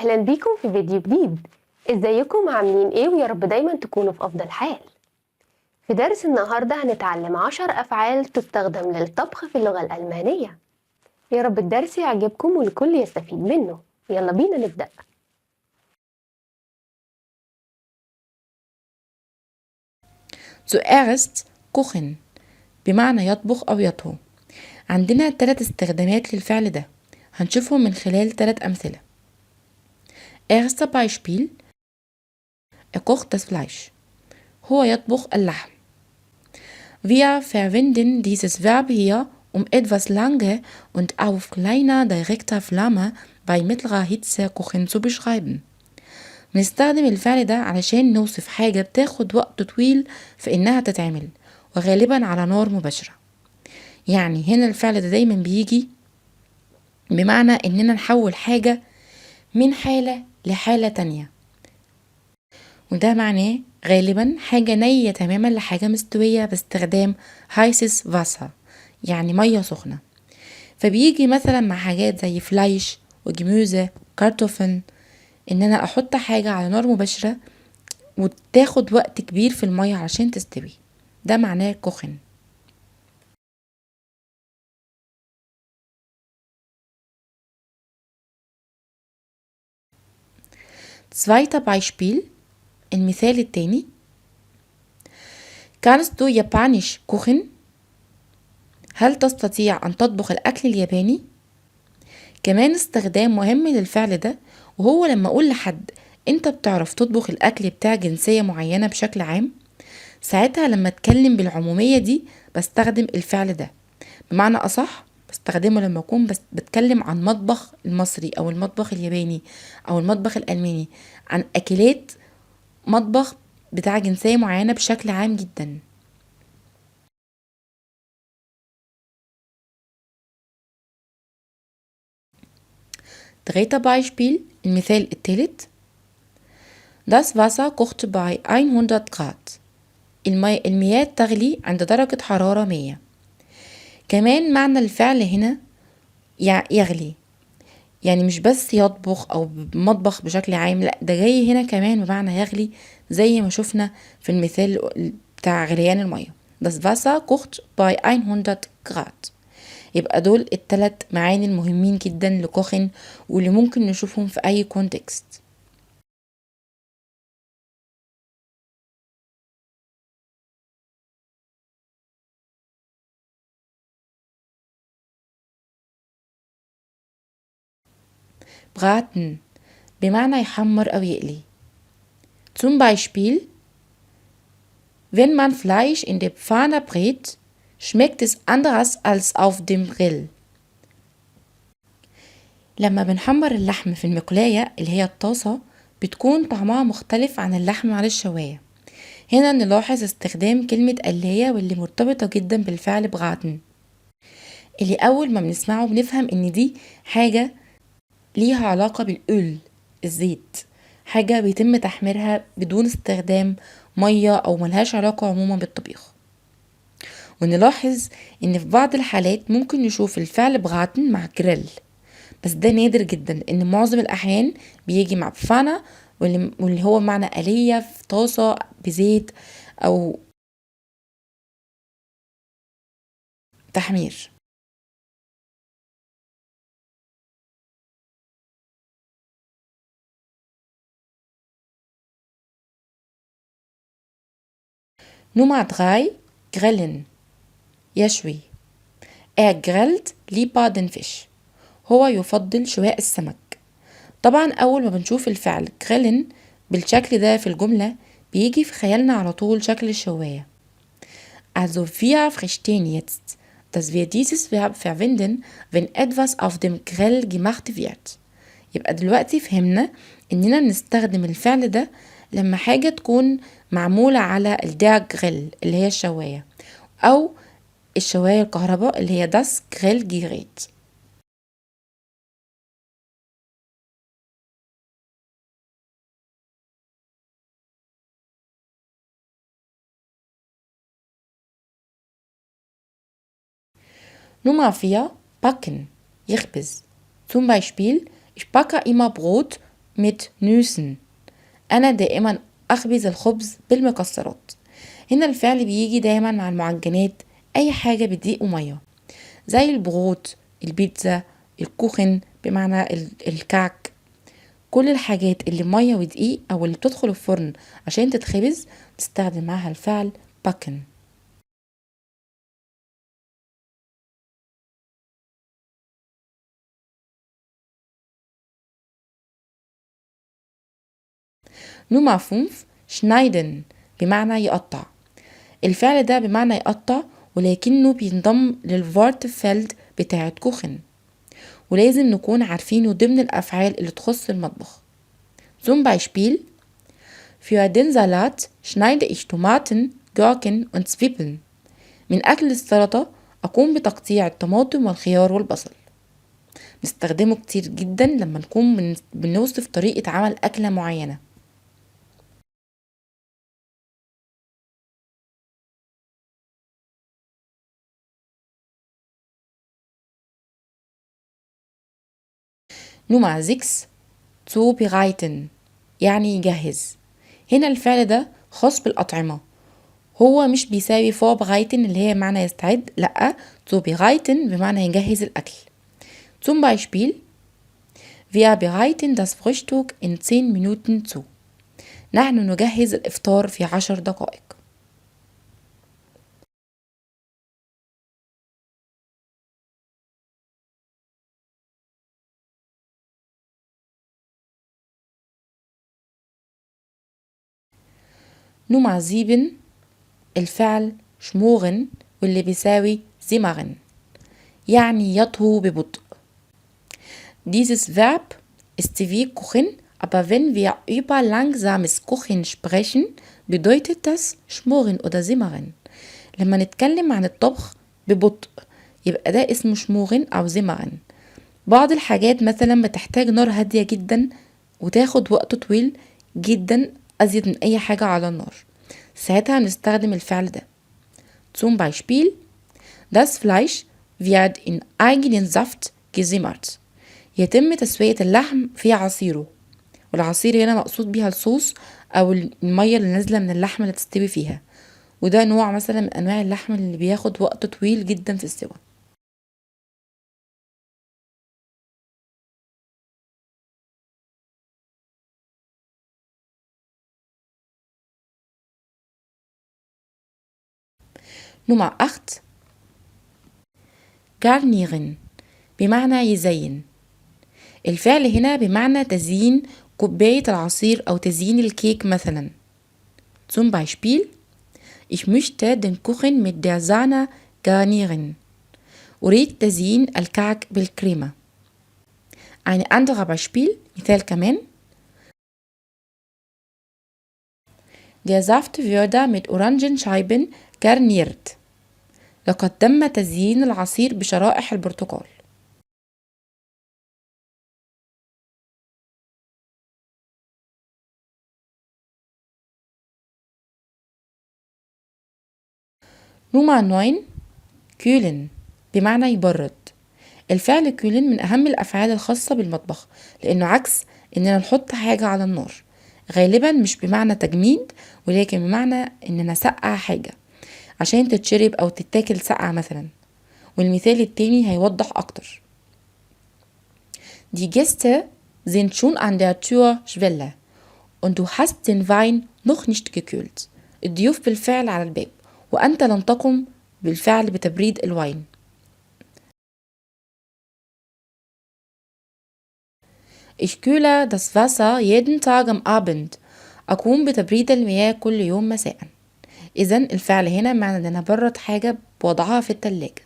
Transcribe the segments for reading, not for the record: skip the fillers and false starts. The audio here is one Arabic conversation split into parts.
أهلا بيكم في فيديو جديد. ازيكم عاملين ايه؟ ويا رب دايما تكونوا في أفضل حال. في درس النهاردة هنتعلم 10 أفعال تستخدم للطبخ في اللغة الألمانية. يا رب الدرس يعجبكم والكل يستفيد منه. يلا بينا نبدأ. zuerst kochen بمعنى يطبخ أو يطهو. عندنا 3 استخدامات للفعل ده، هنشوفهم من خلال 3 أمثلة. Erster Beispiel: Er kocht das Fleisch. هو يطبخ اللحم. Wir verwenden dieses Verb hier, um etwas lange und auf kleiner direkter Flamme bei mittlerer Hitze kochen zu beschreiben. بنستخدم الفعل ده علشان نوصف حاجة بتاخد وقت طويل في إنها تتعمل، وغالبا على نار مباشرة. يعني هنا الفعل ده دايما بيجي بمعنى إننا نحول حاجة من حالة لحالة تانية، وده معناه غالبا حاجة نية تماما لحاجة مستوية باستخدام heißes Wasser، يعني مية سخنة. فبيجي مثلا مع حاجات زي فلايش وجموزة كارتوفن، ان انا احط حاجة على نار مباشرة وتاخد وقت كبير في المية عشان تستوي، ده معناه كوخن. Zweiter Beispiel، المثال التاني: Kannst du Japanisch kochen؟ هل تستطيع أن تطبخ الأكل الياباني؟ كمان استخدام مهم للفعل ده، وهو لما أقول لحد أنت بتعرف تطبخ الأكل بتاع جنسية معينة بشكل عام، ساعتها لما أتكلم بالعمومية دي بستخدم الفعل ده. بمعنى أصح بستخدمه لما أكون بتكلم عن مطبخ المصري أو المطبخ الياباني أو المطبخ الألماني، عن أكلات مطبخ بتاع جنسية معينة بشكل عام جدا. Dritter Beispiel، المثال الثالث: Das Wasser kocht bei 100 Grad. المياه تغلي عند درجة حرارة 100. كمان معنى الفعل هنا يغلي، يعني مش بس يطبخ أو مطبخ بشكل عام، لأ ده جاي هنا كمان بمعنى يغلي، زي ما شفنا في المثال بتاع غليان المياه. Das Wasser kocht bei 100 Grad. يبقى دول ال3 معاني المهمين جدا لكوخن، واللي ممكن نشوفهم في أي كونتكست. braten بمعنى يحمر أو يقلي. Zum Beispiel: Wenn man Fleisch in der Pfanne brät, schmeckt es anders als auf dem Grill. لما بنحمر اللحم في المقلاية اللي هي الطاسة، بتكون طعمها مختلف عن اللحم على الشواية. هنا نلاحظ استخدام كلمة قلاية، واللي مرتبطة جدا بالفعل بغاتن، اللي أول ما بنسمعه بنفهم إن دي حاجة ليها علاقة بالأول، الزيت، حاجة بيتم تحميرها بدون استخدام مية أو ملهاش علاقة عموما بالطبيخ. ونلاحظ إن في بعض الحالات ممكن نشوف الفعل بغاتن مع جريل، بس ده نادر جدا، إن معظم الأحيان بيجي مع بفانا، واللي هو معنى آلية في طاسة بزيت أو تحمير. Nummer 3: Grillen، يشوي. Er grillt lieber den Fisch. هو يفضل شواء السمك. طبعا أول ما بنشوف الفعل grillen بالشكل ده في الجملة، بيجي في خيالنا على طول شكل الشواية. Also wir verstehen jetzt, dass wir dieses Verb verwenden, wenn etwas auf dem Grill gemacht wird. يبقى دلوقتي فهمنا إننا نستخدم الفعل ده لما حاجة تكون معمولة على الدير جريل اللي هي الشواية، أو الشواية الكهرباء اللي هي das Grillgerät. Nummer 4: backen، يخبز. Zum Beispiel: Ich backe immer Brot mit Nüssen. أنا دائما أخبز الخبز بالمكسرات. هنا الفعل بيجي دايما مع المعجنات، أي حاجة بدقيق ومية، زي البغوت، البيتزا، الكوخن بمعنى الكعك. كل الحاجات اللي مية ودقيق أو اللي بتدخل الفرن عشان تتخبز تستخدم معاها الفعل backen. نمرة 5 schneiden بمعنى يقطع. الفعل ده بمعنى يقطع، ولكنه بينضم للفورتفيلد بتاعة كوخن، ولازم نكون عارفينه ضمن الأفعال اللي تخص المطبخ. Zum Beispiel: Für den Salat schneide ich Tomaten, Gurken und Zwiebeln. من أكل السلطة أقوم بتقطيع الطماطم والخيار والبصل. نستخدمه كتير جدا لما نكون بنوصف طريقة عمل أكلة معينة. نمرة 6 zubereiten يعني يجهز. هنا الفعل ده خاص بالأطعمة، هو مش بيساوي vorbereiten اللي هي معنى يستعد، لأ zubereiten بمعنى يجهز الأكل. Zum Beispiel: Wir bereiten das Frühstück in 10 Minuten zu. نحن نجهز الإفطار في 10 دقائق. نمرة 7 الفعل schmoren واللي بيساوي simmern يعني يطهو ببطء. Dieses Verb ist wie kochen, aber wenn wir über langsames Kochen sprechen, bedeutet das schmoren oder simmern. لما نتكلم عن الطبخ ببطء يبقى ده اسمه schmoren أو simmern. بعض الحاجات مثلا بتحتاج نار هادية جدا وتاخد وقت طويل جدا أزيد من أي حاجة على النار، ساعتها هنستخدم الفعل ده. Zum Beispiel: Das Fleisch wird in eigenen Saft gesimmert. يتم تسوية اللحم في عصيره، والعصير هنا مقصود بيها الصوص أو المية اللي نازلة من اللحمة اللي تستوي فيها، وده نوع مثلا من أنواع اللحم اللي بياخد وقت طويل جدا في السوى. نمرة 8 garnieren بمعنى يزين. الفعل هنا بمعنى تزيين كوباية العصير أو تزيين الكيك مثلا. Zum Beispiel: Ich möchte den Kuchen mit der Sahne garnieren. أريد تزيين الكعك بالكريمة. Ein anderer Beispiel مثال كمان: Der Saft würde mit Orangenscheiben garniert. لقد تم تزيين العصير بشرائح البرتقال. نمرة 9 kühlen بمعنى يبرد. الفعل kühlen من أهم الأفعال الخاصة بالمطبخ، لأنه عكس إننا نحط حاجة على النار، غالبا مش بمعنى تجميد ولكن بمعنى إننا نسقع حاجة عشان تتشرب أو تتاكل سقعة مثلا. والمثال التاني هيوضح أكتر: Die Gäste sind schon an der Türschwelle und du hast den Wein noch nicht gekühlt. الضيوف بالفعل على الباب وأنت لم تقم بالفعل بتبريد الواين. Ich kühle das Wasser jeden Tag am Abend. أقوم بتبريد المياه كل يوم مساء. إذن الفعل هنا معنى أن أنا برد حاجة بوضعها في التلاجة.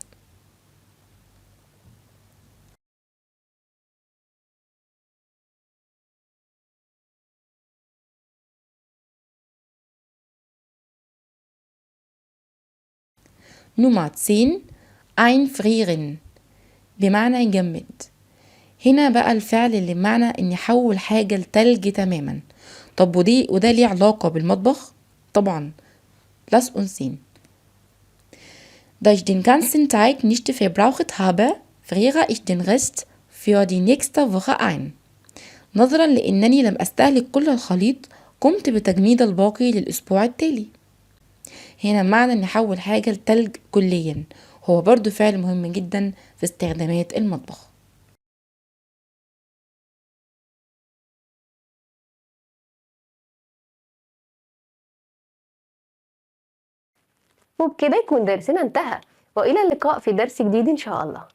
نمرة 10 einfrieren بمعنى يجمد. هنا بقى الفعل اللي بمعنى ان يحول حاجة لتلج تماما. طب وده ليه علاقة بالمطبخ؟ طبعا. Lass uns sehen. Da ich den ganzen Teig nicht verbraucht habe, friere ich den Rest für die nächste Woche ein. نظرا لأنني لم أستهلك كل الخليط قمت بتجميد الباقي للأسبوع التالي. هنا معنى نحول حاجة لتلج كليا هو برضو فعل مهم جدا في استخدامات المطبخ. وبكده يكون درسنا انتهى، وإلى اللقاء في درس جديد إن شاء الله.